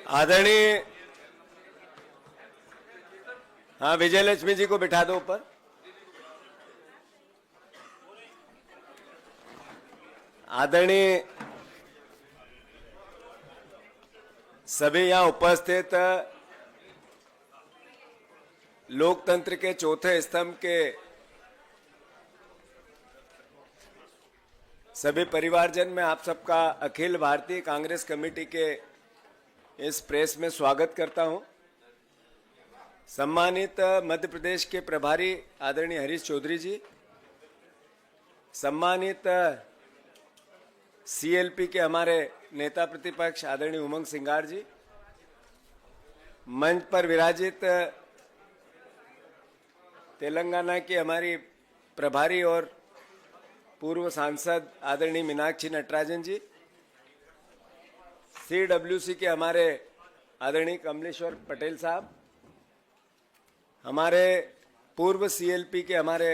आदरणीय हाँ विजयलक्ष्मी जी को बिठा दो ऊपर। आदरणीय सभी यहाँ उपस्थित लोकतंत्र के चौथे स्तंभ के सभी परिवारजन, मैं आप सबका अखिल भारतीय कांग्रेस कमेटी के इस प्रेस में स्वागत करता हूं। सम्मानित मध्य प्रदेश के प्रभारी आदरणीय हरीश चौधरी जी, सम्मानित सीएलपी के हमारे नेता प्रतिपक्ष आदरणीय उमंग सिंगार जी, मंच पर विराजित तेलंगाना की हमारी प्रभारी और पूर्व सांसद आदरणीय मीनाक्षी नटराजन जी, सीडब्ल्यूसी के हमारे आदरणीय कमलेश्वर पटेल साहब, हमारे पूर्व सीएलपी के हमारे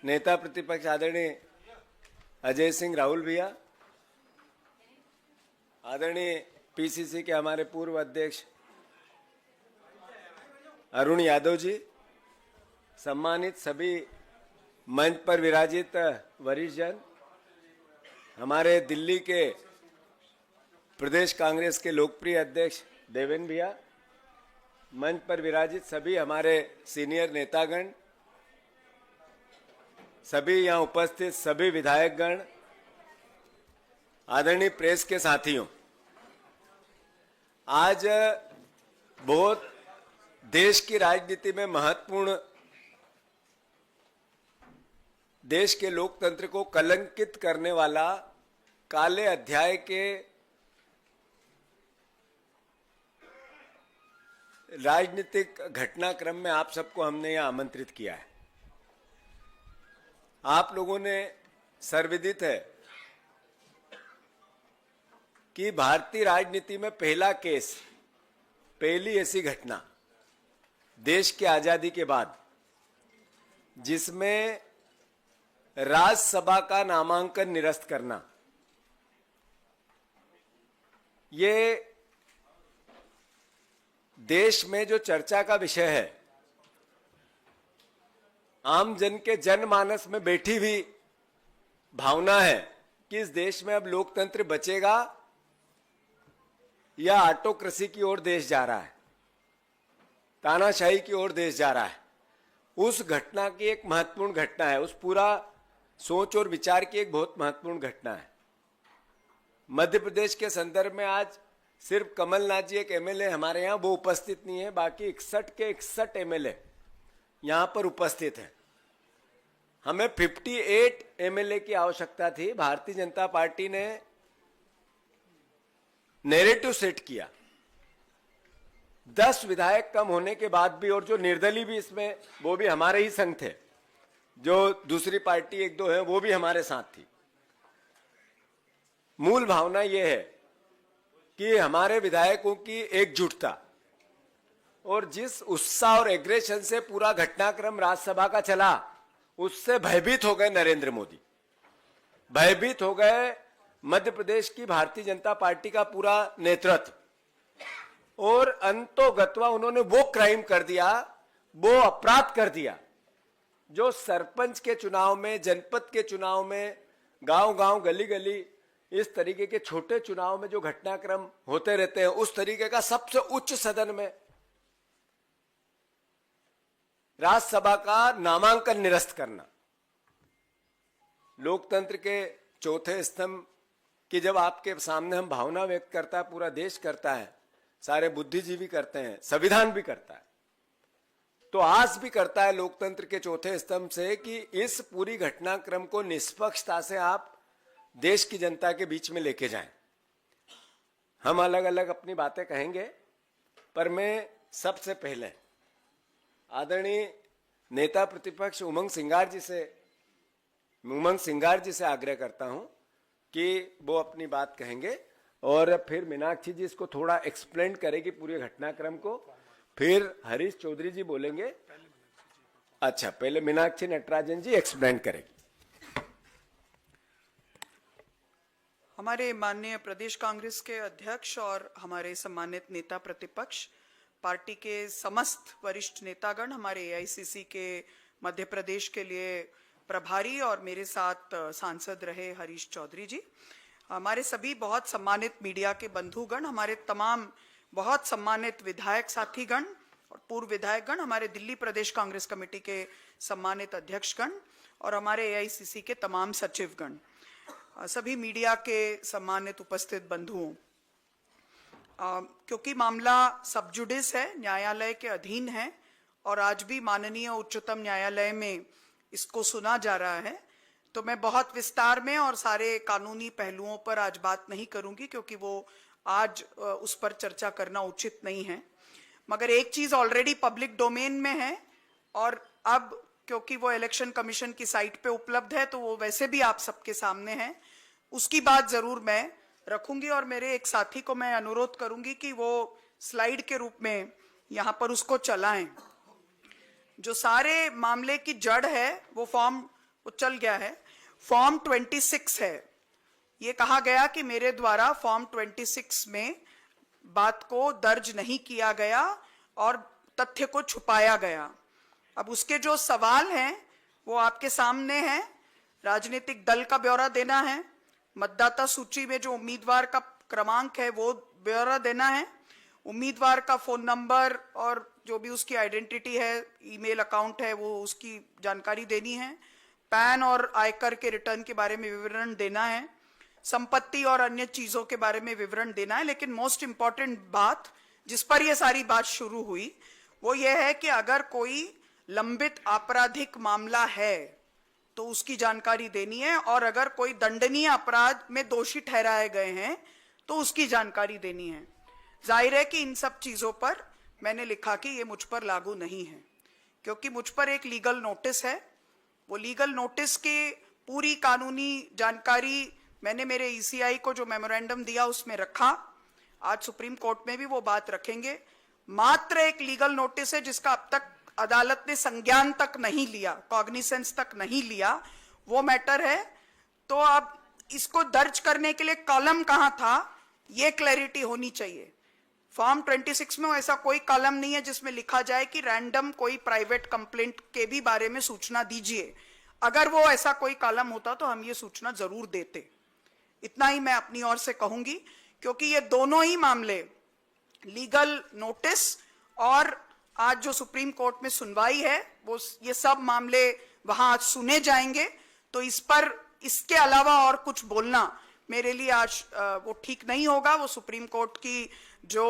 नेता प्रतिपक्ष आदरणीय अजय सिंह राहुल भैया, आदरणीय पीसीसी के हमारे पूर्व अध्यक्ष अरुण यादव जी, सम्मानित सभी मंच पर विराजित वरिष्ठ जन, हमारे दिल्ली के प्रदेश कांग्रेस के लोकप्रिय अध्यक्ष देवेंद्र भैया, मंच पर विराजित सभी हमारे सीनियर नेतागण, सभी यहाँ उपस्थित सभी विधायकगण, आदरणीय प्रेस के साथियों, आज बहुत देश की राजनीति में महत्वपूर्ण, देश के लोकतंत्र को कलंकित करने वाला काले अध्याय के राजनीतिक घटनाक्रम में आप सबको हमने यहां आमंत्रित किया है। आप लोगों ने सर्वविदित है कि भारतीय राजनीति में पहला केस, पहली ऐसी घटना देश की आजादी के बाद जिसमें राज्यसभा का नामांकन निरस्त करना, ये देश में जो चर्चा का विषय है, आम जन के जनमानस में बैठी हुई भावना है कि इस देश में अब लोकतंत्र बचेगा या ऑटोक्रेसी की ओर देश जा रहा है, तानाशाही की ओर देश जा रहा है। उस घटना की एक महत्वपूर्ण घटना है, उस पूरा सोच और विचार की एक बहुत महत्वपूर्ण घटना है। मध्य प्रदेश के संदर्भ में आज सिर्फ कमलनाथ जी एक एमएलए हमारे यहाँ, वो उपस्थित नहीं है, बाकी 61 के 61 एमएलए यहाँ पर उपस्थित हैं। हमें 58 एमएलए की आवश्यकता थी। भारतीय जनता पार्टी ने नैरेटिव सेट किया, 10 विधायक कम होने के बाद भी, और जो निर्दलीय भी इसमें, वो भी हमारे ही संग थे, जो दूसरी पार्टी एक दो है वो भी हमारे साथ थी। मूल भावना ये है कि हमारे विधायकों की एकजुटता और जिस उत्साह और एग्रेशन से पूरा घटनाक्रम राज्यसभा का चला, उससे भयभीत हो गए नरेंद्र मोदी, भयभीत हो गए मध्य प्रदेश की भारतीय जनता पार्टी का पूरा नेतृत्व, और अंतोगत्वा उन्होंने वो क्राइम कर दिया, वो अपराध कर दिया जो सरपंच के चुनाव में, जनपद के चुनाव में, गांव-गांव, गली-गली, इस तरीके के छोटे चुनाव में जो घटनाक्रम होते रहते हैं, उस तरीके का सबसे उच्च सदन में राज्यसभा का नामांकन निरस्त करना। लोकतंत्र के चौथे स्तंभ की जब आपके सामने हम भावना व्यक्त करता है, पूरा देश करता है, सारे बुद्धिजीवी करते हैं, संविधान भी करता है, तो आस भी करता है लोकतंत्र के चौथे स्तंभ से कि इस पूरी घटनाक्रम को निष्पक्षता से आप देश की जनता के बीच में लेके जाएं। हम अलग अलग अपनी बातें कहेंगे, पर मैं सबसे पहले आदरणीय नेता प्रतिपक्ष उमंग सिंगार जी से आग्रह करता हूं कि वो अपनी बात कहेंगे, और फिर मीनाक्षी जी इसको थोड़ा एक्सप्लेन करेगी पूरे घटनाक्रम को, फिर हरीश चौधरी जी बोलेंगे। अच्छा, पहले मीनाक्षी नटराजन जी एक्सप्लेन करेगी। हमारे माननीय प्रदेश कांग्रेस के अध्यक्ष और हमारे सम्मानित नेता प्रतिपक्ष, पार्टी के समस्त वरिष्ठ नेतागण, हमारे एआईसीसी के मध्य प्रदेश के लिए प्रभारी और मेरे साथ सांसद रहे हरीश चौधरी जी, हमारे सभी बहुत सम्मानित मीडिया के बंधुगण, हमारे तमाम बहुत सम्मानित विधायक साथीगण और पूर्व विधायकगण, हमारे दिल्ली प्रदेश कांग्रेस कमेटी के सम्मानित अध्यक्षगण और हमारे एआईसीसी के तमाम सचिवगण, सभी मीडिया के सम्मानित उपस्थित बंधुओं, क्योंकि मामला सब जुडिस है, न्यायालय के अधीन है और आज भी माननीय उच्चतम न्यायालय में इसको सुना जा रहा है, तो मैं बहुत विस्तार में और सारे कानूनी पहलुओं पर आज बात नहीं करूंगी, क्योंकि वो आज उस पर चर्चा करना उचित नहीं है। मगर एक चीज ऑलरेडी पब्लिक डोमेन में है और अब क्योंकि वो इलेक्शन कमीशन की साइट पे उपलब्ध है तो वो वैसे भी आप सबके सामने है, उसकी बात जरूर मैं रखूंगी और मेरे एक साथी को मैं अनुरोध करूंगी कि वो स्लाइड के रूप में यहाँ पर उसको चलाएं। जो सारे मामले की जड़ है वो फॉर्म वो चल गया है, फॉर्म 26 है। ये कहा गया कि मेरे द्वारा फॉर्म 26 में बात को दर्ज नहीं किया गया और तथ्य को छुपाया गया। अब उसके जो सवाल हैं वो आपके सामने हैं। राजनीतिक दल का ब्यौरा देना है, मतदाता सूची में जो उम्मीदवार का क्रमांक है वो ब्यौरा देना है, उम्मीदवार का फोन नंबर और जो भी उसकी आइडेंटिटी है, ईमेल अकाउंट है, वो उसकी जानकारी देनी है, पैन और आयकर के रिटर्न के बारे में विवरण देना है, संपत्ति और अन्य चीजों के बारे में विवरण देना है। लेकिन मोस्ट इंपॉर्टेंट बात जिस पर यह सारी बात शुरू हुई वो ये है कि अगर कोई लंबित आपराधिक मामला है तो उसकी जानकारी देनी है और अगर कोई दंडनीय अपराध में दोषी ठहराए गए हैं तो उसकी जानकारी देनी है। जाहिर है कि इन सब चीजों पर मैंने लिखा कि ये मुझ पर लागू नहीं है, क्योंकि मुझ पर एक लीगल नोटिस है। वो लीगल नोटिस की पूरी कानूनी जानकारी मैंने मेरे ईसीआई को जो मेमोरेंडम दिया उसमें रखा। आज सुप्रीम कोर्ट में भी वो बात रखेंगे। मात्र एक लीगल नोटिस है जिसका अब तक अदालत ने संज्ञान तक नहीं लिया, कॉग्निसेंस तक नहीं लिया, वो मैटर है। तो अब इसको दर्ज करने के लिए कॉलम कहां था, ये क्लैरिटी होनी चाहिए। फॉर्म 26 में ऐसा कोई कॉलम नहीं है जिसमें लिखा जाए कि रैंडम कोई प्राइवेट कंप्लेंट के भी बारे में सूचना दीजिए। अगर वो ऐसा कोई कॉलम होता तो हम ये सूचना जरूर देते। इतना ही मैं अपनी ओर से कहूंगी, क्योंकि ये दोनों ही मामले, लीगल नोटिस और आज जो सुप्रीम कोर्ट में सुनवाई है, वो ये सब मामले वहां आज सुने जाएंगे। तो इस पर इसके अलावा और कुछ बोलना मेरे लिए आज वो ठीक नहीं होगा। वो सुप्रीम कोर्ट की जो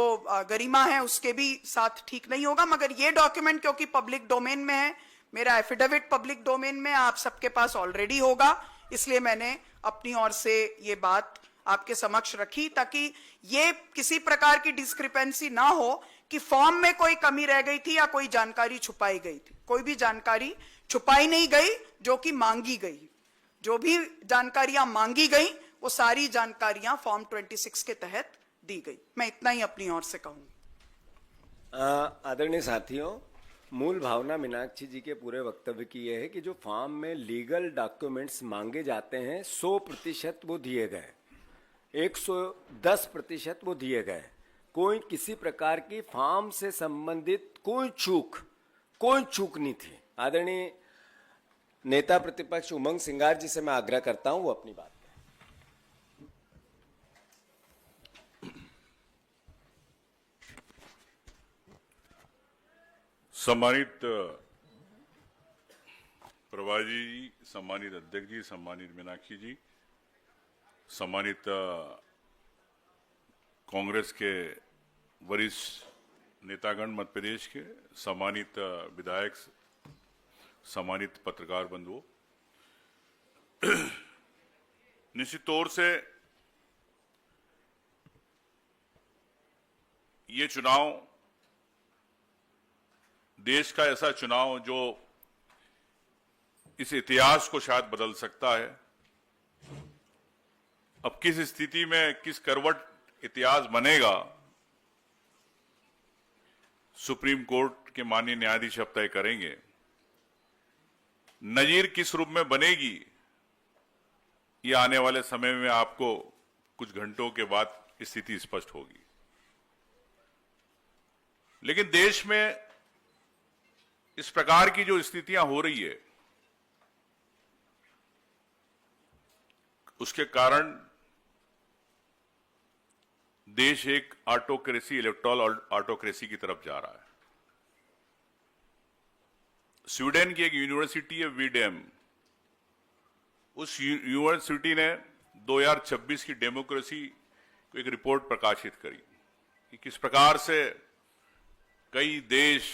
गरिमा है उसके भी साथ ठीक नहीं होगा। मगर ये डॉक्यूमेंट क्योंकि पब्लिक डोमेन में है, मेरा एफिडेविट पब्लिक डोमेन में आप सबके पास ऑलरेडी होगा, इसलिए मैंने अपनी ओर से ये बात आपके समक्ष रखी, ताकि ये किसी प्रकार की डिस्क्रिपेंसी ना हो कि फॉर्म में कोई कमी रह गई थी या कोई जानकारी छुपाई गई थी। कोई भी जानकारी छुपाई नहीं गई, जो कि मांगी गई। जो भी जानकारियां मांगी गई वो सारी जानकारियां फॉर्म 26 के तहत दी गई। मैं इतना ही अपनी ओर से कहूंगी। आदरणीय साथियों, मूल भावना मीनाक्षी जी के पूरे वक्तव्य की यह है कि जो फॉर्म में लीगल डॉक्यूमेंट्स मांगे जाते हैं 100% वो दिए गए, 110% वो दिए गए। कोई किसी प्रकार की फॉर्म से संबंधित कोई चूक नहीं थी। आदरणीय नेता प्रतिपक्ष उमंग सिंगार जी से मैं आग्रह करता हूं वो अपनी बात करें। सम्मानित प्रभारी जी, सम्मानित अध्यक्ष जी, सम्मानित मीनाक्षी जी, सम्मानित कांग्रेस के वरिष्ठ नेतागण मध्य प्रदेश के, सम्मानित विधायक, सम्मानित पत्रकार बंधुओं, निश्चित तौर से ये चुनाव देश का ऐसा चुनाव जो इस इतिहास को शायद बदल सकता है। अब किस स्थिति में किस करवट इतिहास बनेगा, सुप्रीम कोर्ट के माननीय न्यायाधीश अब तय करेंगे। नजीर किस रूप में बनेगी, ये आने वाले समय में आपको कुछ घंटों के बाद स्थिति स्पष्ट होगी। लेकिन देश में इस प्रकार की जो स्थितियां हो रही है, उसके कारण देश एक ऑटोक्रेसी, इलेक्टोरल ऑटोक्रेसी की तरफ जा रहा है। स्वीडन की एक यूनिवर्सिटी है वीडेम, उस यूनिवर्सिटी ने 2026 की डेमोक्रेसी को एक रिपोर्ट प्रकाशित करी कि किस प्रकार से कई देश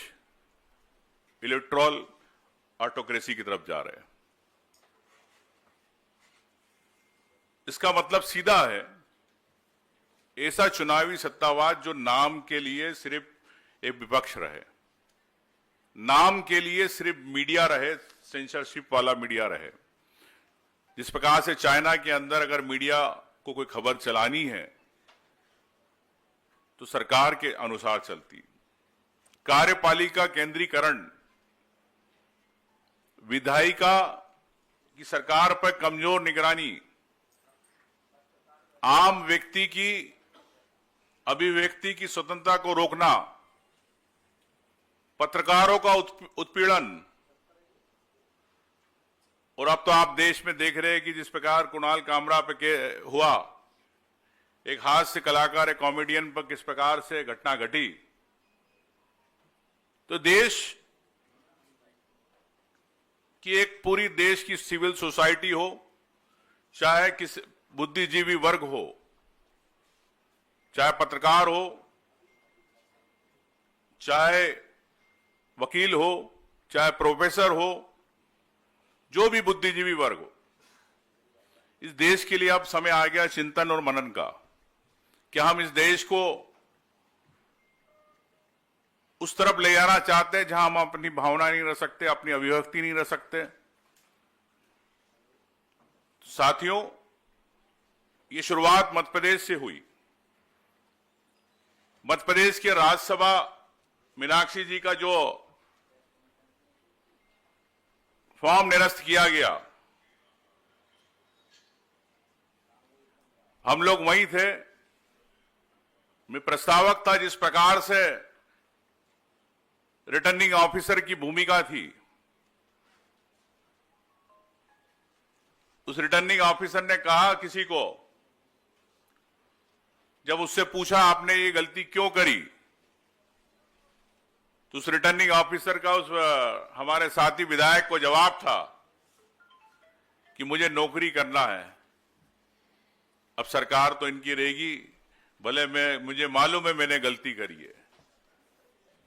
इलेक्टोरल ऑटोक्रेसी की तरफ जा रहे हैं। इसका मतलब सीधा है, ऐसा चुनावी सत्तावाद जो नाम के लिए सिर्फ एक विपक्ष रहे, नाम के लिए सिर्फ मीडिया रहे, सेंसरशिप वाला मीडिया रहे। जिस प्रकार से चाइना के अंदर अगर मीडिया को कोई खबर चलानी है तो सरकार के अनुसार चलती। कार्यपालिका केंद्रीकरण, विधायिका की सरकार पर कमजोर निगरानी, आम व्यक्ति की अभिव्यक्ति की स्वतंत्रता को रोकना, पत्रकारों का उत्पीड़न, और अब तो आप देश में देख रहे हैं कि जिस प्रकार कुणाल कामरा पे हुआ, एक हास्य कलाकार, एक कॉमेडियन पर किस प्रकार से घटना घटी। तो देश की एक पूरी देश की सिविल सोसाइटी हो, चाहे किस बुद्धिजीवी वर्ग हो, चाहे पत्रकार हो, चाहे वकील हो, चाहे प्रोफेसर हो, जो भी बुद्धिजीवी वर्ग हो, इस देश के लिए अब समय आ गया चिंतन और मनन का कि हम इस देश को उस तरफ ले जाना चाहते हैं जहां हम अपनी भावना नहीं रख सकते, अपनी अभिव्यक्ति नहीं रख सकते। साथियों, ये शुरुआत मध्य प्रदेश से हुई। मध्य प्रदेश के राज्यसभा मीनाक्षी जी का जो फॉर्म निरस्त किया गया, हम लोग वहीं थे, मैं प्रस्तावक था। जिस प्रकार से रिटर्निंग ऑफिसर की भूमिका थी, उस रिटर्निंग ऑफिसर ने कहा किसी को, जब उससे पूछा आपने ये गलती क्यों करी, तो उस रिटर्निंग ऑफिसर का उस हमारे साथी विधायक को जवाब था कि मुझे नौकरी करना है। अब सरकार तो इनकी रहेगी, भले मुझे मालूम है मैंने गलती करी है,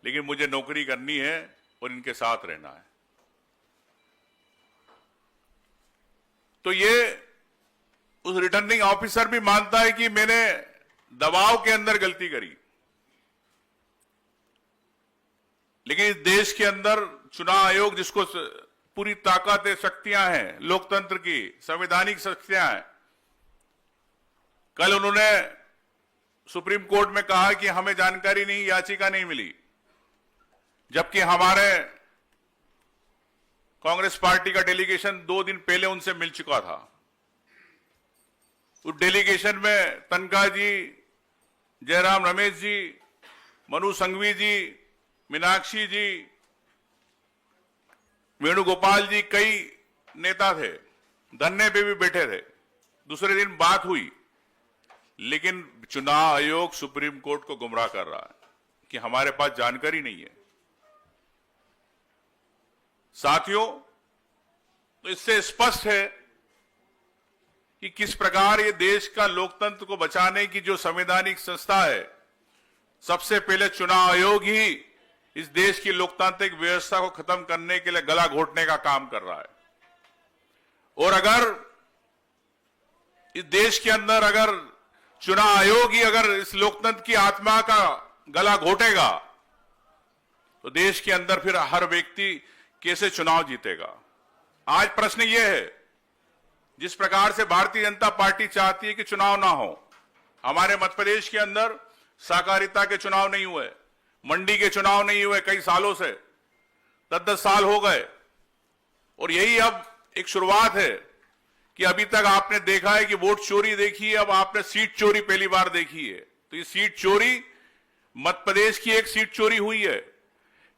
लेकिन मुझे नौकरी करनी है और इनके साथ रहना है। तो ये उस रिटर्निंग ऑफिसर भी मानता है कि मैंने दबाव के अंदर गलती करी। लेकिन इस देश के अंदर चुनाव आयोग, जिसको पूरी ताकत शक्तियां हैं, लोकतंत्र की संवैधानिक शक्तियां हैं, कल उन्होंने सुप्रीम कोर्ट में कहा कि हमें जानकारी नहीं, याचिका नहीं मिली, जबकि हमारे कांग्रेस पार्टी का डेलीगेशन 2 दिन पहले उनसे मिल चुका था। उस डेलीगेशन में तनखा जी, जयराम रमेश जी, मनु संघवी जी, मीनाक्षी जी, वेणुगोपाल जी, कई नेता थे, धरने पे भी बैठे थे। दूसरे दिन बात हुई, लेकिन चुनाव आयोग सुप्रीम कोर्ट को गुमराह कर रहा है कि हमारे पास जानकारी नहीं है। साथियों, तो इससे स्पष्ट है कि किस प्रकार ये देश का लोकतंत्र को बचाने की जो संवैधानिक संस्था है, सबसे पहले चुनाव आयोग ही इस देश की लोकतांत्रिक व्यवस्था को खत्म करने के लिए गला घोटने का काम कर रहा है। और अगर इस देश के अंदर अगर चुनाव आयोग ही अगर इस लोकतंत्र की आत्मा का गला घोटेगा, तो देश के अंदर फिर हर व्यक्ति कैसे चुनाव जीतेगा। आज प्रश्न यह है, जिस प्रकार से भारतीय जनता पार्टी चाहती है कि चुनाव ना हो, हमारे मध्य प्रदेश के अंदर सहकारिता के चुनाव नहीं हुए, मंडी के चुनाव नहीं हुए, कई सालों से 10-10 साल हो गए, और यही अब एक शुरुआत है कि अभी तक आपने देखा है कि वोट चोरी देखी है, अब आपने सीट चोरी पहली बार देखी है। तो ये सीट चोरी मध्य प्रदेश की एक सीट चोरी हुई है,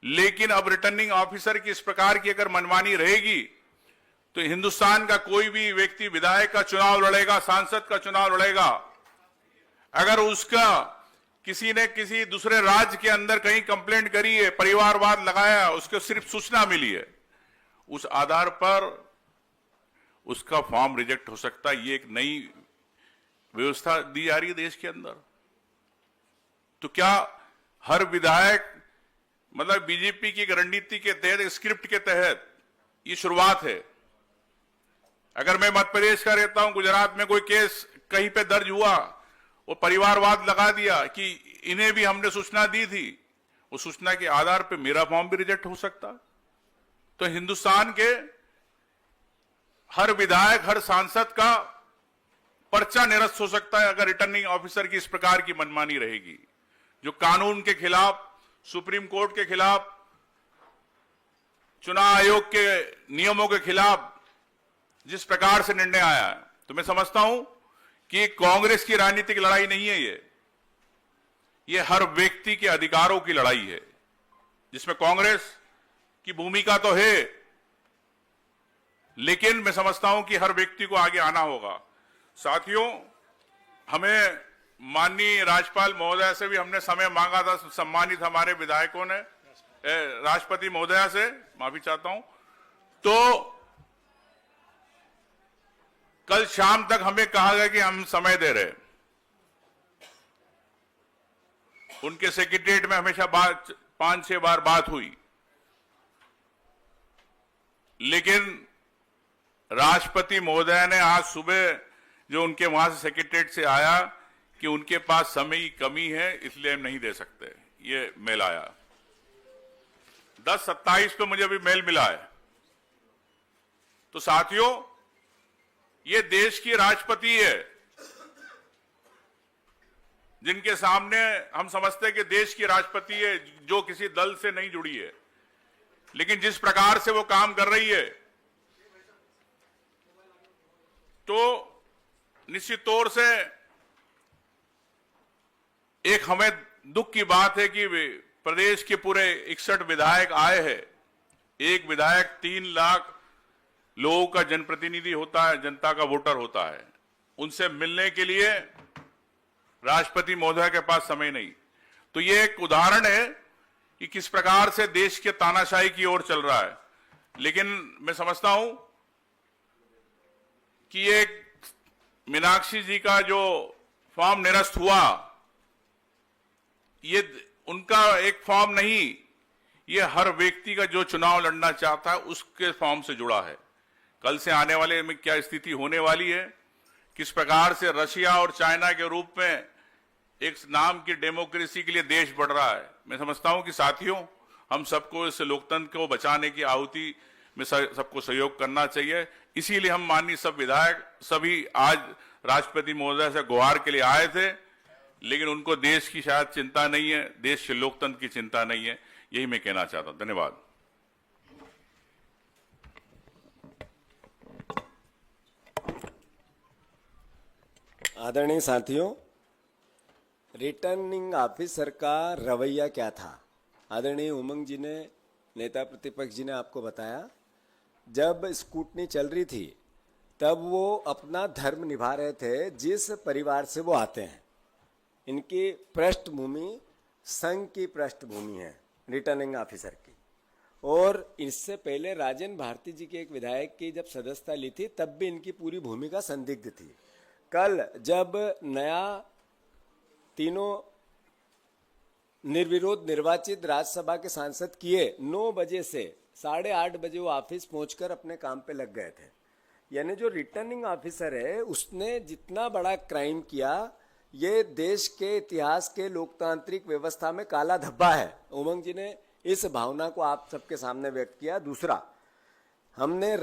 लेकिन अब रिटर्निंग ऑफिसर की इस प्रकार की अगर मनमानी रहेगी तो हिंदुस्तान का कोई भी व्यक्ति विधायक का चुनाव लड़ेगा, सांसद का चुनाव लड़ेगा, अगर उसका किसी ने किसी दूसरे राज्य के अंदर कहीं कंप्लेंट करी है, परिवारवाद लगाया, उसको सिर्फ सूचना मिली है, उस आधार पर उसका फॉर्म रिजेक्ट हो सकता है। ये एक नई व्यवस्था दी जा रही है देश के अंदर। तो क्या हर विधायक, मतलब बीजेपी की एक रणनीति के तहत, स्क्रिप्ट के तहत ये शुरुआत है। अगर मैं मध्य प्रदेश का रहता हूं, गुजरात में कोई केस कहीं पे दर्ज हुआ, वो परिवारवाद लगा दिया कि इन्हें भी हमने सूचना दी थी, उस सूचना के आधार पे मेरा फॉर्म भी रिजेक्ट हो सकता। तो हिंदुस्तान के हर विधायक, हर सांसद का पर्चा निरस्त हो सकता है अगर रिटर्निंग ऑफिसर की इस प्रकार की मनमानी रहेगी, जो कानून के खिलाफ, सुप्रीम कोर्ट के खिलाफ, चुनाव आयोग के नियमों के खिलाफ जिस प्रकार से निर्णय आया है। तो मैं समझता हूं कि कांग्रेस की राजनीतिक लड़ाई नहीं है ये हर व्यक्ति के अधिकारों की लड़ाई है, जिसमें कांग्रेस की भूमिका तो है, लेकिन मैं समझता हूं कि हर व्यक्ति को आगे आना होगा। साथियों, हमें माननीय राज्यपाल महोदया से भी हमने समय मांगा था, सम्मानित हमारे विधायकों ने, राष्ट्रपति महोदया से माफी चाहता हूं, तो कल शाम तक हमें कहा गया कि हम समय दे रहे। उनके सेक्रेटरीट में हमेशा 5-6 बार बात हुई, लेकिन राष्ट्रपति महोदय ने आज सुबह जो उनके वहां से सेक्रेटरीट से आया कि उनके पास समय की कमी है, इसलिए हम नहीं दे सकते, ये मेल आया। 10/27 पे मुझे अभी मेल मिला है। तो साथियों, ये देश की राष्ट्रपति है, जिनके सामने हम समझते हैं कि देश की राष्ट्रपति है, जो किसी दल से नहीं जुड़ी है, लेकिन जिस प्रकार से वो काम कर रही है, तो निश्चित तौर से एक हमें दुख की बात है कि प्रदेश के पूरे 61 विधायक आए हैं। एक विधायक 3 लाख लोगों का जनप्रतिनिधि होता है, जनता का वोटर होता है, उनसे मिलने के लिए राष्ट्रपति महोदय के पास समय नहीं। तो ये एक उदाहरण है कि किस प्रकार से देश के तानाशाही की ओर चल रहा है। लेकिन मैं समझता हूं कि ये मीनाक्षी जी का जो फॉर्म निरस्त हुआ, ये उनका एक फॉर्म नहीं, ये हर व्यक्ति का जो चुनाव लड़ना चाहता है उसके फॉर्म से जुड़ा है। कल से आने वाले में क्या स्थिति होने वाली है, किस प्रकार से रशिया और चाइना के रूप में एक नाम की डेमोक्रेसी के लिए देश बढ़ रहा है। मैं समझता हूं कि साथियों, हम सबको इस लोकतंत्र को बचाने की आहुति में सबको सहयोग करना चाहिए। इसीलिए हम माननीय सब विधायक सभी आज राष्ट्रपति महोदय से गुहार के लिए आए थे, लेकिन उनको देश की शायद चिंता नहीं है, देश के लोकतंत्र की चिंता नहीं है। यही मैं कहना चाहता हूं। धन्यवाद। आदरणीय साथियों, रिटर्निंग ऑफिसर का रवैया क्या था? आदरणीय उमंग जी ने, नेता प्रतिपक्ष जी ने आपको बताया, जब स्कूटनी चल रही थी तब वो अपना धर्म निभा रहे थे जिस परिवार से वो आते हैं। इनकी पृष्ठभूमि संघ की पृष्ठभूमि है रिटर्निंग ऑफिसर की। और इससे पहले राजेंद्र भारती जी के एक विधायक की जब सदस्यता ली थी तब भी इनकी पूरी भूमिका संदिग्ध थी। कल जब नया तीनों निर्विरोध निर्वाचित राज्यसभा के सांसद किए, 9 बजे से 8:30 बजे वो ऑफिस पहुंचकर अपने काम पे लग गए थे। यानी जो रिटर्निंग ऑफिसर है उसने जितना बड़ा क्राइम किया, ये देश के इतिहास के लोकतांत्रिक व्यवस्था में काला धब्बा है। उमंग जी ने इस भावना को आप सबके सामने व्यक्त किया। दूसरा, हमने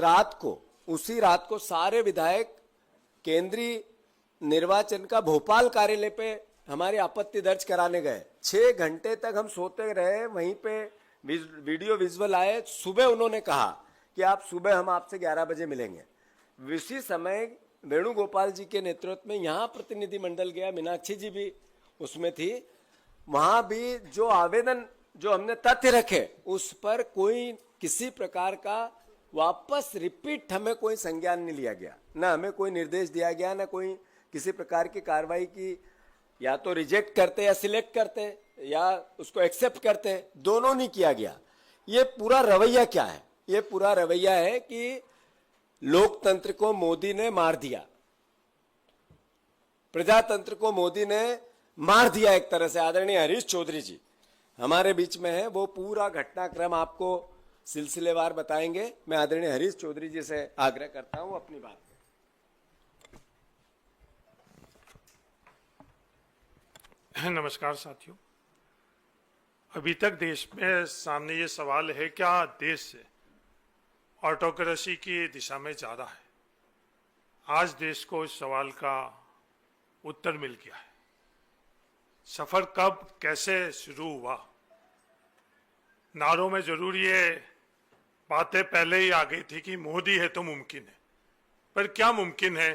उसी रात को सारे विधायक केंद्रीय निर्वाचन का भोपाल कार्यालय पे हमारी आपत्ति दर्ज कराने गए। 6 घंटे तक हम सोते रहे, वहीं पे वीडियो विजुअल आए। सुबह उन्होंने कहा कि आप सुबह हम आपसे 11 बजे मिलेंगे। उसी समय वेणुगोपाल जी के नेतृत्व में यहाँ प्रतिनिधिमंडल गया, मीनाक्षी जी भी उसमें थी। वहां भी जो आवेदन, जो हमने तथ्य रखे, उस पर कोई किसी प्रकार का वापस रिपीट हमें कोई संज्ञान नहीं लिया गया, ना हमें कोई निर्देश दिया गया, ना कोई किसी प्रकार की कार्रवाई की। या तो रिजेक्ट करते या सिलेक्ट करते या उसको एक्सेप्ट करते, दोनों नहीं किया गया। ये पूरा रवैया क्या है? ये पूरा रवैया है कि लोकतंत्र को मोदी ने मार दिया, प्रजातंत्र को मोदी ने मार दिया एक तरह से। आदरणीय हरीश चौधरी जी हमारे बीच में है, वो पूरा घटनाक्रम आपको सिलसिलेवार बताएंगे। मैं आदरणीय हरीश चौधरी जी से आग्रह करता हूं अपनी बात। नमस्कार साथियों, अभी तक देश में सामने ये सवाल है, क्या देश ऑटोक्रेसी की दिशा में जा रहा है? आज देश को इस सवाल का उत्तर मिल गया है। सफर कब कैसे शुरू हुआ? नारों में जरूर ये बातें पहले ही आ गई थी कि मोदी है तो मुमकिन है, पर क्या मुमकिन है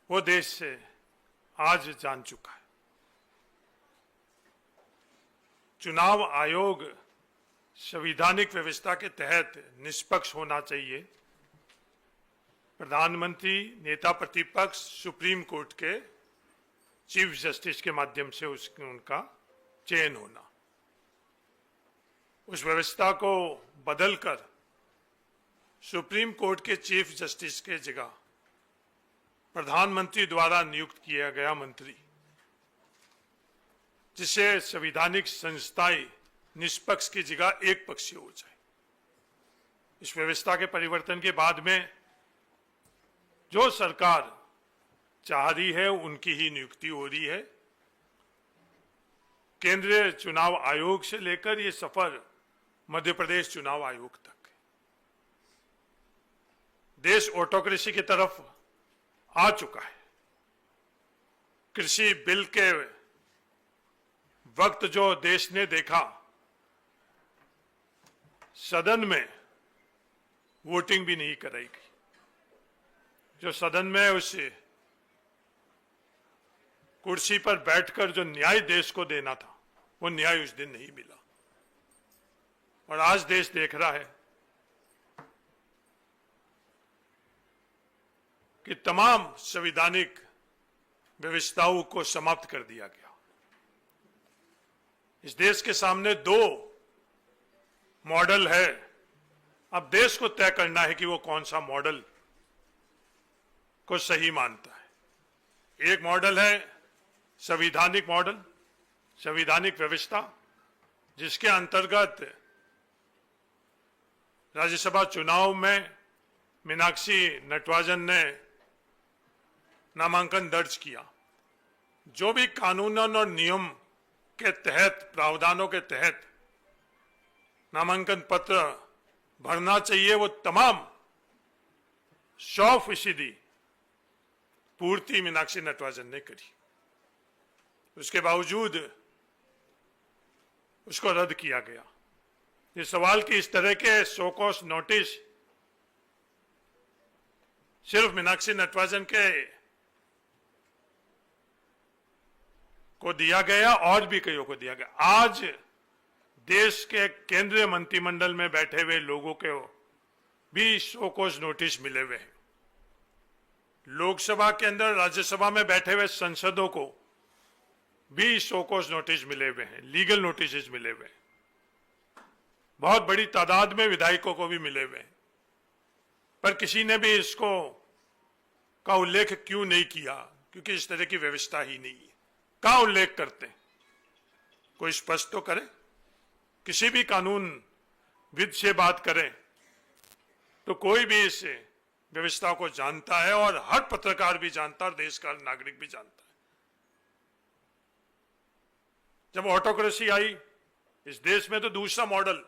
वो देश से आज जान चुका है। चुनाव आयोग संवैधानिक व्यवस्था के तहत निष्पक्ष होना चाहिए। प्रधानमंत्री, नेता प्रतिपक्ष, सुप्रीम कोर्ट के चीफ जस्टिस के माध्यम से उनका चयन होना, उस व्यवस्था को बदलकर सुप्रीम कोर्ट के चीफ जस्टिस के जगह प्रधानमंत्री द्वारा नियुक्त किया गया मंत्री, जिससे संवैधानिक संस्थाएं निष्पक्ष की जगह एक पक्षीय हो जाए। इस व्यवस्था के परिवर्तन के बाद में जो सरकार चाह रही है उनकी ही नियुक्ति हो रही है। केंद्रीय चुनाव आयोग से लेकर ये सफर मध्य प्रदेश चुनाव आयोग तक, देश ऑटोक्रेसी की तरफ आ चुका है। कृषि बिल के वक्त जो देश ने देखा, सदन में वोटिंग भी नहीं कराई गई। जो सदन में उस कुर्सी पर बैठकर जो न्याय देश को देना था, वो न्याय उस दिन नहीं मिला। और आज देश देख रहा है कि तमाम संवैधानिक व्यवस्थाओं को समाप्त कर दिया गया। इस देश के सामने दो मॉडल है। अब देश को तय करना है कि वो कौन सा मॉडल को सही मानता है। एक मॉडल है संवैधानिक मॉडल, संवैधानिक व्यवस्था, जिसके अंतर्गत राज्यसभा चुनाव में मीनाक्षी नटराजन ने नामांकन दर्ज किया। जो भी कानूनन और नियम के तहत, प्रावधानों के तहत नामांकन पत्र भरना चाहिए, वो तमाम 100% पूर्ति मीनाक्षी नटराजन ने करी। उसके बावजूद उसको रद्द किया गया। ये सवाल कि इस तरह के शो कॉज नोटिस सिर्फ मीनाक्षी नटराजन को दिया गया और भी कईयों को दिया गया। आज देश के केंद्रीय मंत्रिमंडल में बैठे हुए लोगों के भी शो कॉज नोटिस मिले हुए हैं। लोकसभा के अंदर, राज्यसभा में बैठे हुए सांसदों को भी शो कॉज नोटिस मिले हुए हैं, लीगल नोटिस मिले हुए हैं। बहुत बड़ी तादाद में विधायकों को भी मिले हुए हैं, पर किसी ने भी इसको का उल्लेख क्यों नहीं किया? क्योंकि इस तरह की व्यवस्था ही नहीं है। कहां उल्लेख करते हैं? कोई स्पष्ट तो करे। किसी भी कानून विद से बात करें तो कोई भी इस व्यवस्था को जानता है, और हर पत्रकार भी जानता है, और देश का नागरिक भी जानता है। जब ऑटोक्रेसी आई इस देश में, तो दूसरा मॉडल,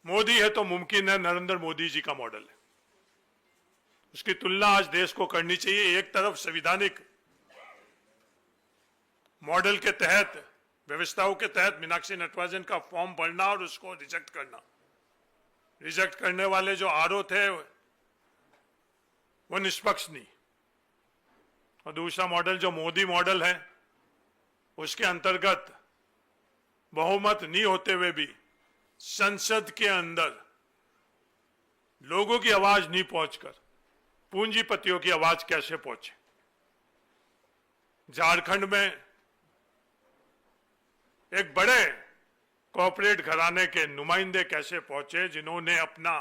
मोदी है तो मुमकिन है, नरेंद्र मोदी जी का मॉडल है। उसकी तुलना आज देश को करनी चाहिए। एक तरफ संवैधानिक मॉडल के तहत, व्यवस्थाओं के तहत मीनाक्षी नटराजन का फॉर्म भरना और उसको रिजेक्ट करना, रिजेक्ट करने वाले जो आरओ थे वो निष्पक्ष नहीं। और दूसरा मॉडल जो मोदी मॉडल है, उसके अंतर्गत बहुमत नहीं होते हुए भी संसद के अंदर लोगों की आवाज नहीं पहुंचकर पूंजीपतियों की आवाज कैसे पहुंचे। झारखंड में एक बड़े कॉर्पोरेट घराने के नुमाइंदे कैसे पहुंचे, जिन्होंने अपना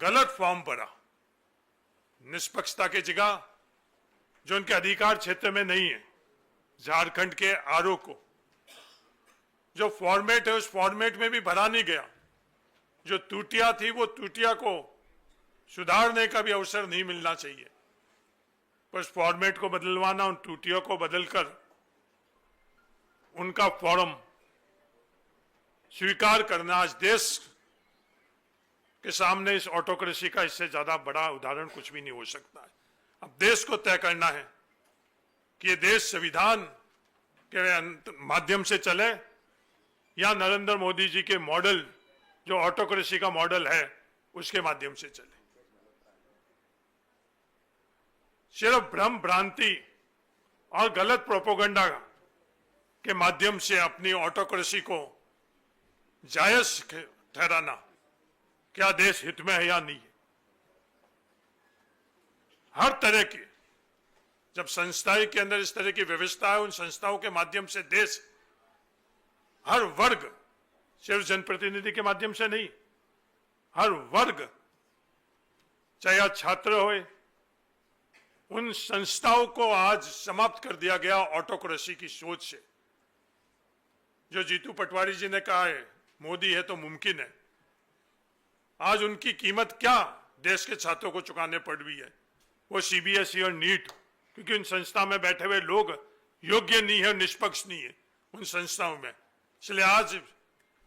गलत फॉर्म भरा निष्पक्षता की जगह, जो उनके अधिकार क्षेत्र में नहीं है। झारखंड के आरओ को जो फॉर्मेट है, उस फॉर्मेट में भी भरा नहीं गया। जो त्रुटियां थी, वो त्रुटियां को सुधारने का भी अवसर नहीं मिलना चाहिए। बस फॉर्मेट को बदलवाना, उन त्रुटियों को बदलकर उनका फॉर्म स्वीकार करना आज देश के सामने इस ऑटोक्रेसी का इससे ज्यादा बड़ा उदाहरण कुछ भी नहीं हो सकता है। अब देश को तय करना है कि ये देश संविधान के माध्यम से चले या नरेंद्र मोदी जी के मॉडल, जो ऑटोक्रेसी का मॉडल है, उसके माध्यम से चले। सिर्फ भ्रम भ्रांति और गलत प्रोपोगंडा के माध्यम से अपनी ऑटोक्रेसी को जायज ठहराना क्या देश हित में है या नहीं है। हर तरह की जब संस्थाएं के अंदर इस तरह की व्यवस्था है, उन संस्थाओं के माध्यम से देश हर वर्ग, सिर्फ जनप्रतिनिधि के माध्यम से नहीं, हर वर्ग, चाहे छात्र होए, उन संस्थाओं को आज समाप्त कर दिया गया ऑटोक्रेसी की सोच से। जो जीतू पटवारी जी ने कहा है मोदी है तो मुमकिन है, आज उनकी कीमत क्या देश के छात्रों को चुकाने पड़ रही है, वो सीबीएसई और नीट, क्योंकि उन संस्था में बैठे हुए लोग योग्य नहीं है, निष्पक्ष नहीं है उन संस्थाओं में। इसलिए आज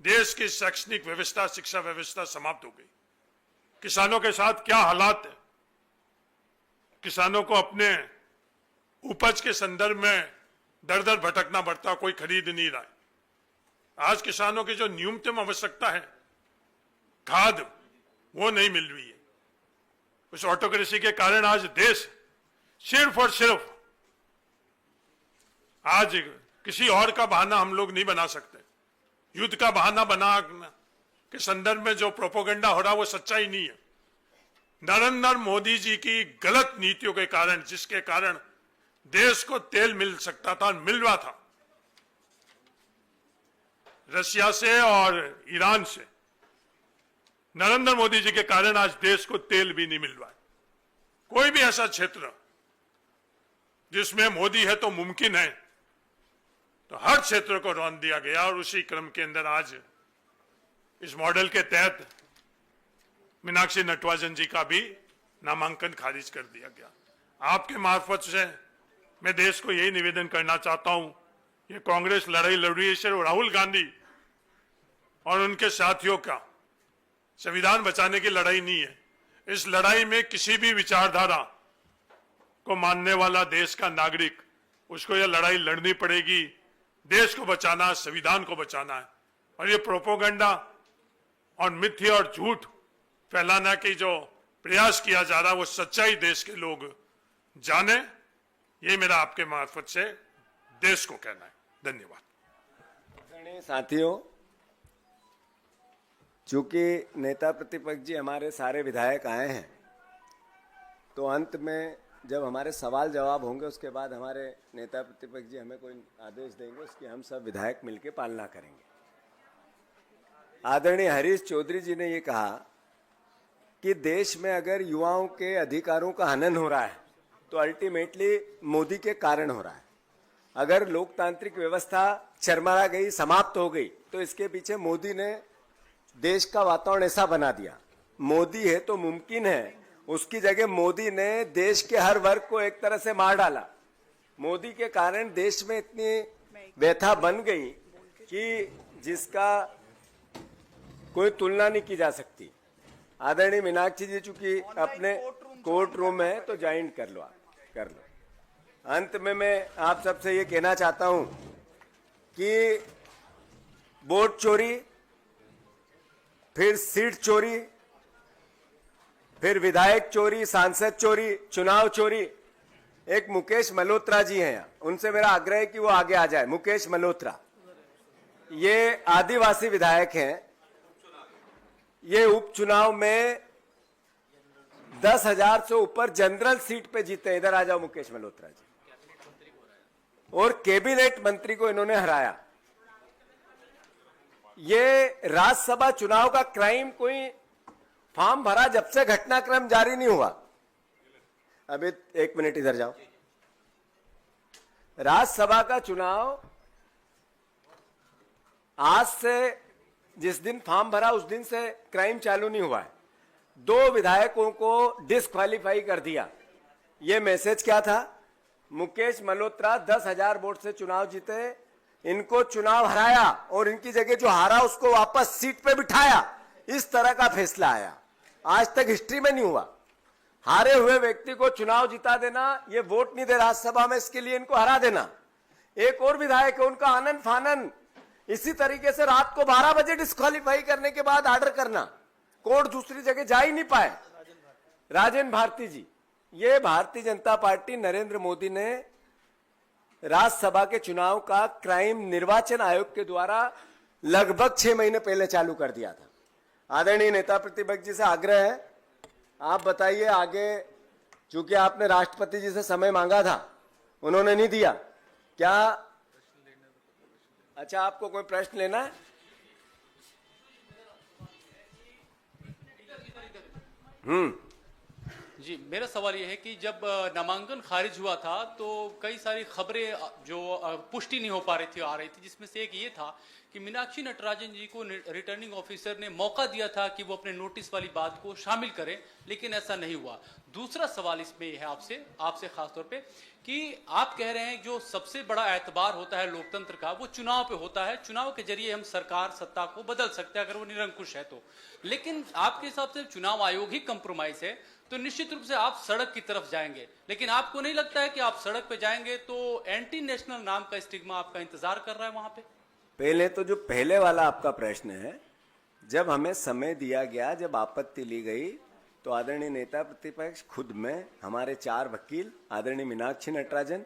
देश की शैक्षणिक व्यवस्था, शिक्षा व्यवस्था समाप्त हो गई। किसानों के साथ क्या हालात है, किसानों को अपने उपज के संदर्भ में दर दर भटकना पड़ता, कोई खरीद नहीं रहा है। आज किसानों की जो न्यूनतम आवश्यकता है खाद, वो नहीं मिल रही है। उस ऑटोक्रेसी के कारण आज देश सिर्फ और सिर्फ, आज किसी और का बहाना हम लोग नहीं बना सकते। युद्ध का बहाना बना के संदर्भ में जो प्रोपोगंडा हो रहा वो सच्चाई नहीं है। नरेंद्र मोदी जी की गलत नीतियों के कारण, जिसके कारण देश को तेल मिल सकता था, मिल रहा था रशिया से और ईरान से, नरेंद्र मोदी जी के कारण आज देश को तेल भी नहीं मिल रहा है। कोई भी ऐसा क्षेत्र जिसमें मोदी है तो मुमकिन है, तो हर क्षेत्र को रौंद दिया गया। और उसी क्रम के अंदर आज इस मॉडल के तहत मीनाक्षी नटराजन जी का भी नामांकन खारिज कर दिया गया। आपके मार्फत से मैं देश को यही निवेदन करना चाहता हूं, ये कांग्रेस लड़ाई लड़ रही है सिर्फ राहुल गांधी और उनके साथियों का संविधान बचाने की लड़ाई नहीं है। इस लड़ाई में किसी भी विचारधारा को मानने वाला देश का नागरिक, उसको यह लड़ाई लड़नी पड़ेगी। देश को बचाना, संविधान को बचाना है। और ये प्रोपोगंडा और मिथ्या और झूठ फैलाना की जो प्रयास किया जा रहा है, वो सच्चाई देश के लोग जाने, ये मेरा आपके मार्फत से देश को कहना है। धन्यवाद। साथियों, चूंकि नेता प्रतिपक्ष जी हमारे सारे विधायक आए हैं, तो अंत में जब हमारे सवाल जवाब होंगे, उसके बाद हमारे नेता प्रतिपक्ष जी हमें कोई आदेश देंगे, उसकी हम सब विधायक मिलकर पालना करेंगे। आदरणीय हरीश चौधरी जी ने ये कहा कि देश में अगर युवाओं के अधिकारों का हनन हो रहा है तो अल्टीमेटली मोदी के कारण हो रहा है। अगर लोकतांत्रिक व्यवस्था चरमरा गई, समाप्त हो गई, तो इसके पीछे मोदी ने देश का वातावरण ऐसा बना दिया। मोदी है तो मुमकिन है, उसकी जगह मोदी ने देश के हर वर्ग को एक तरह से मार डाला। मोदी के कारण देश में इतनी व्यथा बन गई कि जिसका कोई तुलना नहीं की जा सकती। आदरणीय मीनाक्षी जी चूंकि अपने कोर्ट रूम में है तो ज्वाइन कर लो, आप कर लो। अंत में मैं आप सबसे ये कहना चाहता हूं कि वोट चोरी फिर सीट चोरी, फिर विधायक चोरी, सांसद चोरी, चुनाव चोरी। एक मुकेश मल्होत्रा जी हैं, उनसे मेरा आग्रह है कि वो आगे आ जाए। मुकेश मल्होत्रा, ये आदिवासी विधायक हैं। ये उपचुनाव में 10,000 से ऊपर जनरल सीट पे जीते। इधर आ जाओ मुकेश मल्होत्रा जी। और कैबिनेट मंत्री को इन्होंने हराया। ये राज्यसभा चुनाव का क्राइम कोई फॉर्म भरा जब से घटनाक्रम जारी नहीं हुआ। अभी 1 मिनट इधर जाओ। राज्यसभा का चुनाव आज से, जिस दिन फॉर्म भरा उस दिन से क्राइम चालू नहीं हुआ है। 2 विधायकों को डिस्क्वालीफाई कर दिया। ये मैसेज क्या था? मुकेश मल्होत्रा 10,000 वोट से चुनाव जीते, इनको चुनाव हराया और इनकी जगह जो हारा उसको वापस सीट पे बिठाया। इस तरह का फैसला आया, आज तक हिस्ट्री में नहीं हुआ। हारे हुए व्यक्ति को चुनाव जिता देना, ये वोट नहीं दे राज्यसभा में, इसके लिए इनको हरा देना। एक और विधायक है, उनका आनंद फानन इसी तरीके से रात को 12 बजे डिस्क्वालीफाई करने के बाद ऑर्डर करना, कोर्ट दूसरी जगह जा ही नहीं पाए। राजेंद्र भारती जी, ये भारतीय जनता पार्टी नरेंद्र मोदी ने राज्यसभा के चुनाव का क्राइम निर्वाचन आयोग के द्वारा लगभग 6 महीने पहले चालू कर दिया था। आदरणीय नेता प्रतिपक्ष जी से आग्रह है, आप बताइए आगे, चूंकि आपने राष्ट्रपति जी से समय मांगा था, उन्होंने नहीं दिया। क्या अच्छा, आपको कोई प्रश्न लेना है? जी, मेरा सवाल यह है कि जब नामांकन खारिज हुआ था तो कई सारी खबरें जो पुष्टि नहीं हो पा रही थी, आ रही थी, जिसमें से एक ये था कि मीनाक्षी नटराजन जी को रिटर्निंग ऑफिसर ने मौका दिया था कि वो अपने नोटिस वाली बात को शामिल करें, लेकिन ऐसा नहीं हुआ। दूसरा सवाल इसमें यह है आपसे खासतौर पे कि आप कह रहे हैं जो सबसे बड़ा एतबार होता है लोकतंत्र का वो चुनाव पे होता है, चुनाव के जरिए हम सरकार सत्ता को बदल सकते हैं अगर वो निरंकुश है तो। लेकिन आपके हिसाब से चुनाव आयोग ही कंप्रोमाइज है, तो निश्चित रूप से आप सड़क की तरफ जाएंगे। लेकिन आपको नहीं लगता है कि आप सड़क पे जाएंगे तो एंटी नेशनल नाम का स्टिग्मा आपका इंतजार कर रहा है वहां पे? पहले तो जो पहले वाला आपका प्रश्न है, जब हमें समय दिया गया, जब आपत्ति ली गई, तो आदरणीय नेता प्रतिपक्ष, खुद में, हमारे 4 वकील, आदरणीय मीनाक्षी नटराजन,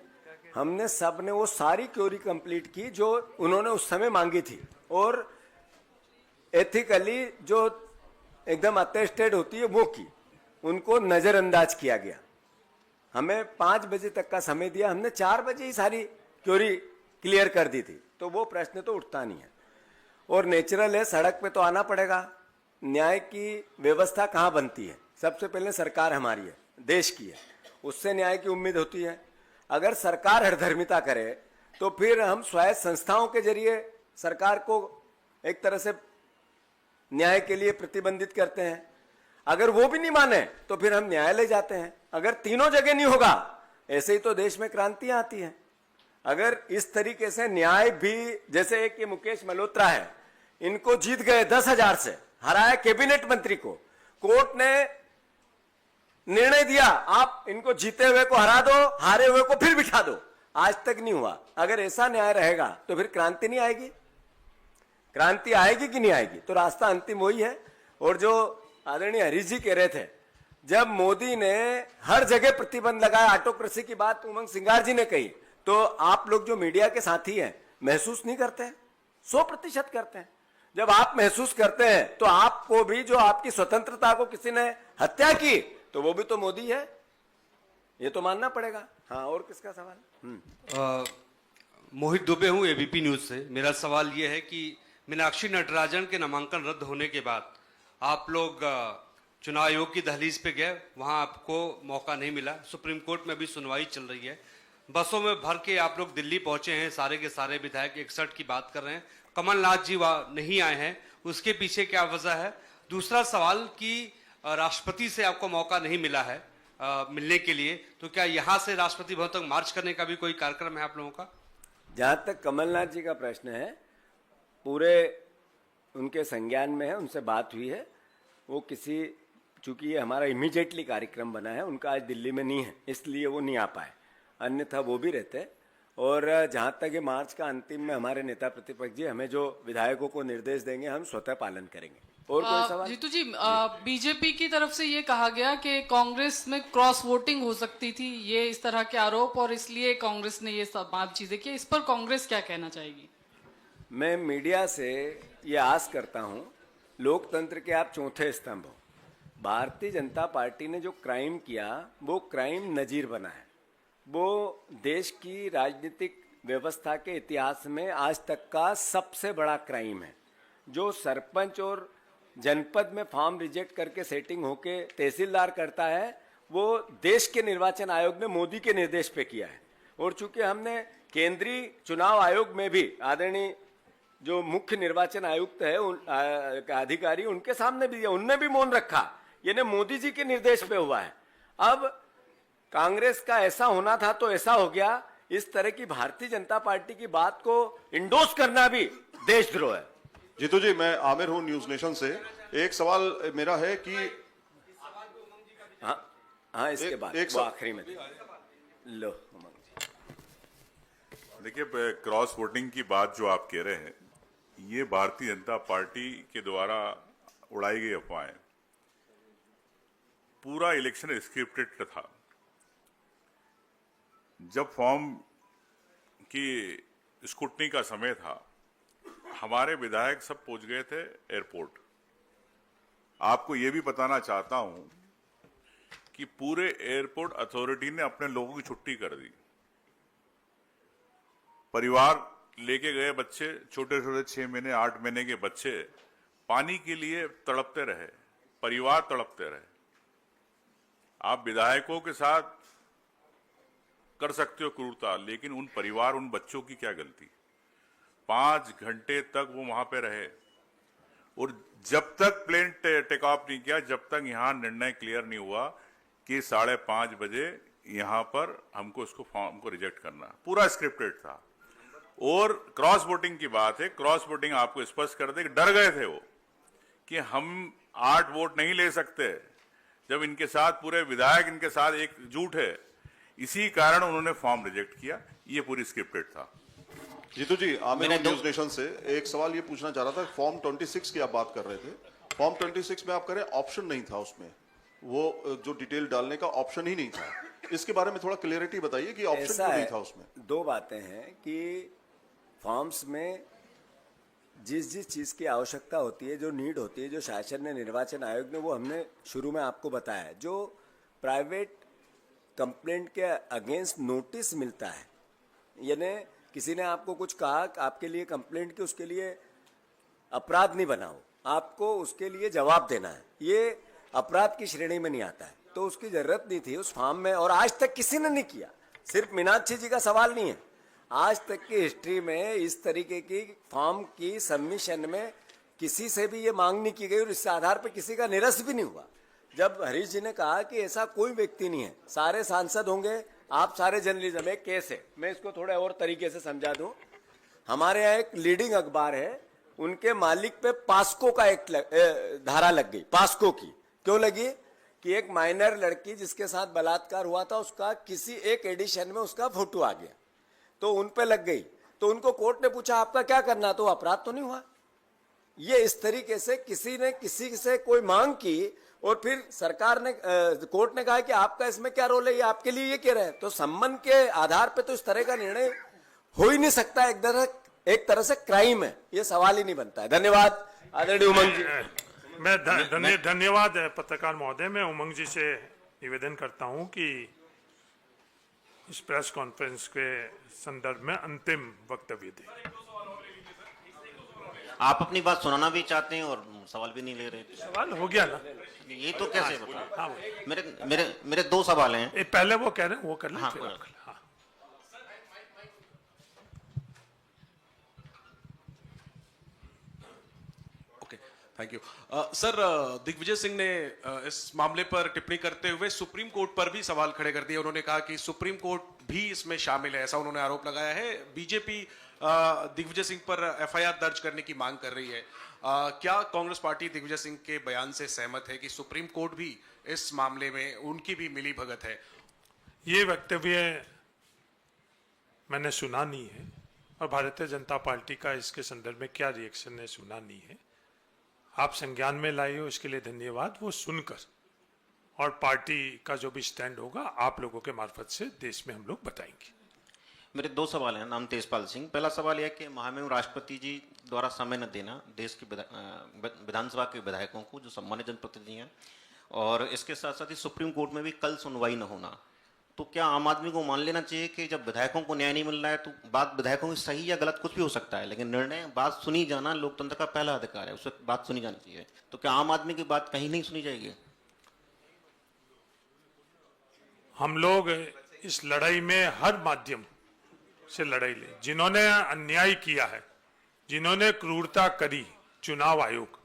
हमने सब ने वो सारी क्योरी कंप्लीट की जो उन्होंने उस समय मांगी थी। और एथिकली जो एकदम अटेस्टेड होती है वो की, उनको नजरअंदाज किया गया। हमें 5 बजे तक का समय दिया, हमने 4 बजे ही सारी क्योरी क्लियर कर दी थी। तो वो प्रश्न तो उठता नहीं है। और नेचुरल है, सड़क पे तो आना पड़ेगा। न्याय की व्यवस्था कहाँ बनती है? सबसे पहले सरकार हमारी है, देश की है, उससे न्याय की उम्मीद होती है। अगर सरकार हरधर्मिता करे तो फिर हम स्वायत्त संस्थाओं के जरिए सरकार को एक तरह से न्याय के लिए प्रतिबंधित करते हैं। अगर वो भी नहीं माने तो फिर हम न्यायालय जाते हैं। अगर तीनों जगह नहीं होगा, ऐसे ही तो देश में क्रांतियां आती हैं। अगर इस तरीके से न्याय भी, जैसे एक ये मुकेश मल्होत्रा है, इनको जीत गए 10,000 से, हराया कैबिनेट मंत्री को, कोर्ट ने निर्णय दिया आप इनको जीते हुए को हरा दो, हारे हुए को फिर बिठा दो। आज तक नहीं हुआ। अगर ऐसा न्याय रहेगा तो फिर क्रांति नहीं आएगी। क्रांति आएगी कि नहीं आएगी? तो रास्ता अंतिम वही है। और जो आदरणीय हरीश जी कह रहे थे, जब मोदी ने हर जगह प्रतिबंध लगाया, ऑटोक्रेसी की बात उमंग सिंगार जी ने कही, तो आप लोग जो मीडिया के साथी हैं महसूस नहीं करते हैं? 100% करते हैं। जब आप महसूस करते हैं तो आपको भी, जो आपकी स्वतंत्रता को किसी ने हत्या की, तो वो भी तो मोदी है, ये तो मानना पड़ेगा। हाँ, और किसका सवाल? मोहित दुबे हूं, एबीपी न्यूज से। मेरा सवाल यह है कि मीनाक्षी नटराजन के नामांकन रद्द होने के बाद आप लोग चुनाव आयोग की दहलीज पे गए, वहां आपको मौका नहीं मिला। सुप्रीम कोर्ट में भी सुनवाई चल रही है। बसों में भर के आप लोग दिल्ली पहुंचे हैं, सारे के सारे विधायक 61 की बात कर रहे हैं। कमलनाथ जी वहां नहीं आए हैं, उसके पीछे क्या वजह है? दूसरा सवाल कि राष्ट्रपति से आपको मौका नहीं मिला है मिलने के लिए, तो क्या यहां से राष्ट्रपति भवन तक मार्च करने का भी कोई कार्यक्रम है आप लोगों का? जहां तक कमलनाथ जी का प्रश्न है, पूरे उनके संज्ञान में है, उनसे बात हुई है। वो किसी, चूंकि ये हमारा इमीडिएटली कार्यक्रम बना है, उनका आज दिल्ली में नहीं है, इसलिए वो नहीं आ पाए, अन्यथा वो भी रहते। और जहां तक ये मार्च का अंतिम में हमारे नेता प्रतिपक्ष जी हमें जो विधायकों को निर्देश देंगे, हम स्वतः पालन करेंगे। और कोई सवाल? जीतू जी, बीजेपी की तरफ से ये कहा गया कि कांग्रेस में क्रॉस वोटिंग हो सकती थी, ये इस तरह के आरोप, और इसलिए कांग्रेस ने ये सब बात चीजें की। इस पर कांग्रेस क्या कहना चाहेगी? मैं मीडिया से ये आस करता हूं, लोकतंत्र के आप चौथे स्तंभ हो। भारतीय जनता पार्टी ने जो क्राइम किया वो क्राइम नजीर बना है। वो देश की राजनीतिक व्यवस्था के इतिहास में आज तक का सबसे बड़ा क्राइम है। जो सरपंच और जनपद में फॉर्म रिजेक्ट करके सेटिंग होके तहसीलदार करता है, वो देश के निर्वाचन आयोग ने मोदी के निर्देश पे किया है। और चूंकि हमने केंद्रीय चुनाव आयोग में भी आदरणीय जो मुख्य निर्वाचन आयुक्त है अधिकारी, उनके सामने भी उनने भी मौन रखा। ये मोदी जी के निर्देश पे हुआ है। अब कांग्रेस का ऐसा होना था तो ऐसा हो गया। इस तरह की भारतीय जनता पार्टी की बात को इंडोर्स करना भी देशद्रोह है। जीतू जी, मैं आमिर हूं न्यूज नेशन से। एक सवाल मेरा है कि हाँ इसके बाद एक वो आखिरी में लो। देखिए, क्रॉस वोटिंग की बात जो आप कह रहे हैं, ये भारतीय जनता पार्टी के द्वारा उड़ाई गई अफवाहें। पूरा इलेक्शन स्क्रिप्टेड था। जब फॉर्म की स्क्रूटनी का समय था, हमारे विधायक सब पहुंच गए थे एयरपोर्ट। आपको यह भी बताना चाहता हूं कि पूरे एयरपोर्ट अथॉरिटी ने अपने लोगों की छुट्टी कर दी। परिवार लेके गए बच्चे, छोटे छोटे 6 महीने 8 महीने के बच्चे पानी के लिए तड़पते रहे, परिवार तड़पते रहे। आप विधायकों के साथ कर सकते हो क्रूरता, लेकिन उन परिवार, उन बच्चों की क्या गलती? 5 घंटे तक वो वहां पे रहे। और जब तक प्लेन टेक ऑफ नहीं किया, जब तक यहां निर्णय क्लियर नहीं हुआ कि 5:30 बजे यहां पर हमको इसको फॉर्म को रिजेक्ट करना, पूरा स्क्रिप्टेड था। और क्रॉस वोटिंग की बात है, क्रॉस वोटिंग आपको स्पष्ट कर दे कि डर गए थे वो कि हम 8 वोट नहीं ले सकते, जब इनके साथ पूरे विधायक इनके साथ एकजुट है। इसी कारण उन्होंने फॉर्म रिजेक्ट किया। ये पूरी स्क्रिप्टेड था। जीतू जी, आमिर हूं न्यूज नेशन से। एक सवाल ये पूछना चाह रहा था, फॉर्म 26 की आप बात कर रहे थे। फॉर्म 26 में आप कह रहे ऑप्शन नहीं था, उसमें वो जो डिटेल डालने का ऑप्शन ही नहीं था। इसके बारे में थोड़ा क्लियरिटी बताइए कि ऑप्शन क्यों नहीं था उसमें। 2 बातें हैं कि फॉर्म्स में जिस चीज की आवश्यकता होती है, जो नीड होती है, जो शासन ने, निर्वाचन आयोग ने, वो हमने शुरू में आपको बताया। जो प्राइवेट कंप्लेंट के अगेंस्ट नोटिस मिलता है, यानी किसी ने आपको कुछ कहा, आपके लिए कंप्लेंट की, उसके लिए अपराध नहीं बनाओ, आपको उसके लिए जवाब देना है, ये अपराध की श्रेणी में नहीं आता है। तो उसकी जरूरत नहीं थी उस फॉर्म में, और आज तक किसी ने नहीं किया। सिर्फ मीनाक्षी जी का सवाल नहीं है, आज तक की हिस्ट्री में इस तरीके की फॉर्म की सबमिशन में किसी से भी ये मांग नहीं की गई, और इस आधार पर किसी का निरस्त भी नहीं हुआ। जब हरीश जी ने कहा कि ऐसा कोई व्यक्ति नहीं है, सारे सांसद होंगे, आप सारे जर्नलिज्म, एक केस है, मैं इसको थोड़ा और तरीके से समझा दूं। हमारे यहाँ एक लीडिंग अखबार है, उनके मालिक पे पास्को का एक धारा लग गई। पास्को की क्यों लगी? कि एक माइनर लड़की जिसके साथ बलात्कार हुआ था, उसका किसी एक एडिशन में उसका फोटो आ गया, तो उन पे लग गई। तो उनको कोर्ट ने पूछा आपका क्या करना, तो अपराध तो नहीं हुआ। ये इस तरीके से किसी ने किसी से कोई मांग की, और फिर सरकार ने, कोर्ट ने कहा कि आपका इसमें क्या रोल है, ये आपके लिए ये कह रहे हैं। तो संबंध के आधार पे तो इस तरह का निर्णय हो ही नहीं सकता। एक तरह से क्राइम है, ये सवाल ही नहीं बनता है। धन्यवाद आदरणीय उमंग जी। मैं धन्यवाद पत्रकार महोदय। मैं उमंग जी से निवेदन करता हूं कि इस प्रेस कॉन्फ्रेंस के संदर्भ में अंतिम वक्तव्य दें। आप अपनी बात सुनाना भी चाहते हैं और सवाल भी नहीं ले रहे थे। सवाल हो गया ना, ये तो कैसे बता? हाँ, मेरे 2 सवाल हैं। पहले वो कह रहे हैं, वो कर लें। हाँ, फिर आप कर लें। हाँ। Thank you sir. Digvijay Singh ने इस मामले पर टिप्पणी करते हुए सुप्रीम कोर्ट पर भी सवाल खड़े कर दिए। उन्होंने कहा कि सुप्रीम कोर्ट भी इसमें शामिल है, ऐसा उन्होंने आरोप लगाया है। बीजेपी दिग्विजय सिंह पर एफआईआर दर्ज करने की मांग कर रही है। क्या कांग्रेस पार्टी दिग्विजय सिंह के बयान से सहमत है कि सुप्रीम कोर्ट भी इस मामले में उनकी भी मिली भगत है? ये वक्तव्य मैंने सुना नहीं है, और भारतीय जनता पार्टी का इसके संदर्भ में क्या रिएक्शन है सुना नहीं है। आप संज्ञान में लाए हो इसके लिए धन्यवाद। वो सुनकर और पार्टी का जो भी स्टैंड होगा आप लोगों के मार्फत से देश में हम लोग बताएंगे। मेरे दो सवाल हैं। नाम तेजपाल सिंह। पहला सवाल यह कि महामहिम राष्ट्रपति जी द्वारा समय न देना देश के विधानसभा के विधायकों को जो सम्मानित जनप्रतिनिधि हैं, और इसके साथ साथ ही सुप्रीम कोर्ट में भी कल सुनवाई न होना, तो क्या आम आदमी को मान लेना चाहिए कि जब विधायकों को न्याय नहीं मिल रहा है तो बात विधायकों की सही या गलत कुछ भी हो सकता है, लेकिन निर्णय बात सुनी जाना लोकतंत्र का पहला अधिकार है, उस वक्त बात सुनी जानी चाहिए। तो क्या आम आदमी की बात कहीं नहीं सुनी जाएगी? हम लोग इस लड़ाई में हर माध्यम से लड़ाई ले। जिन्होंने अन्याय किया है, जिन्होंने क्रूरता करी, चुनाव आयोग,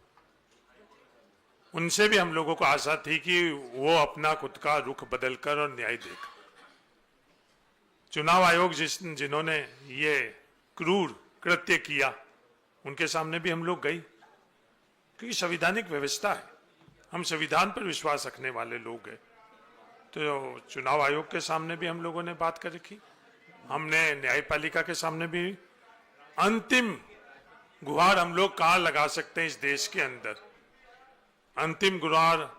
उनसे भी हम लोगों को आशा थी कि वो अपना खुद का रुख बदलकर और न्याय देगा। चुनाव आयोग जिन्होंने ये क्रूर कृत्य किया, उनके सामने भी हम लोग गए, क्योंकि संवैधानिक व्यवस्था है, हम संविधान पर विश्वास रखने वाले लोग हैं। तो चुनाव आयोग के सामने भी हम लोगों ने बात कर रखी, हमने न्यायपालिका के सामने भी। अंतिम गुहार हम लोग कहाँ लगा सकते हैं इस देश के अंदर? अंतिम गुहार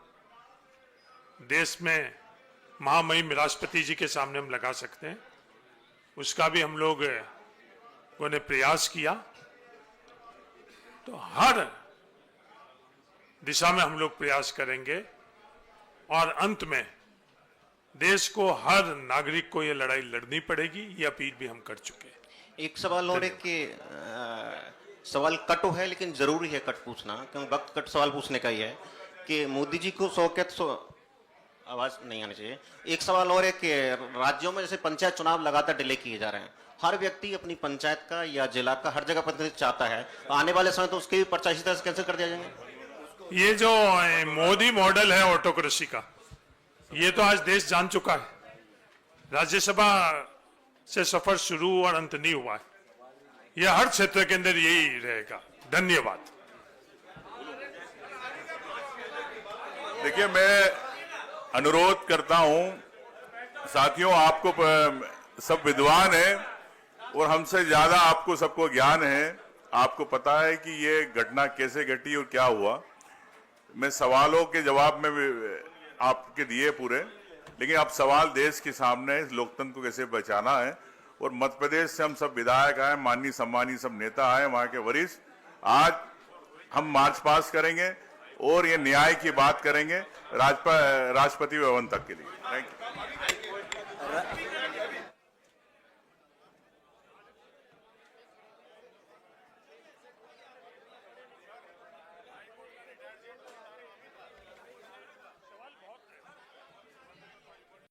देश में महामहिम राष्ट्रपति जी के सामने हम लगा सकते हैं। उसका भी हम लोगों ने प्रयास किया। तो हर दिशा में हम लोग प्रयास करेंगे और अंत में देश को, हर नागरिक को ये लड़ाई लड़नी पड़ेगी, ये अपील भी हम कर चुके हैं। एक सवाल और है कि सवाल कटो है लेकिन जरूरी है कट पूछना, क्योंकि वक्त कट सवाल पूछने का ही है कि मोदी जी को आवाज नहीं आनी चाहिए। एक सवाल और है कि राज्यों में जैसे पंचायत चुनाव लगातार डिले किए जा रहे हैं, हर व्यक्ति अपनी पंचायत का या जिला का हर जगह प्रतिनिधित्व चाहता है, आने वाले समय तो उसके भी पर्चा इसी तरह से कैंसिल कर दिया जाएंगे। ये जो मोदी मॉडल है ऑटोक्रेसी का, ये तो आज देश जान चुका है। राज्यसभा से सफर शुरू और अंत नहीं हुआ है, यह हर क्षेत्र के अंदर यही रहेगा। धन्यवाद। देखिए, मैं अनुरोध करता हूं साथियों, आपको सब विद्वान हैं और हमसे ज्यादा आपको सबको ज्ञान है, आपको पता है कि ये घटना कैसे घटी और क्या हुआ। मैं सवालों के जवाब में आपके दिए पूरे, लेकिन अब सवाल देश के सामने है, इस लोकतंत्र को कैसे बचाना है। और मध्य प्रदेश से हम सब विधायक आए, माननीय सम्मानीय सब नेता आए, वहां के वरिष्ठ, आज हम मार्च पास करेंगे और ये न्याय की बात करेंगे राष्ट्रपति भवन तक के लिए। Thank you.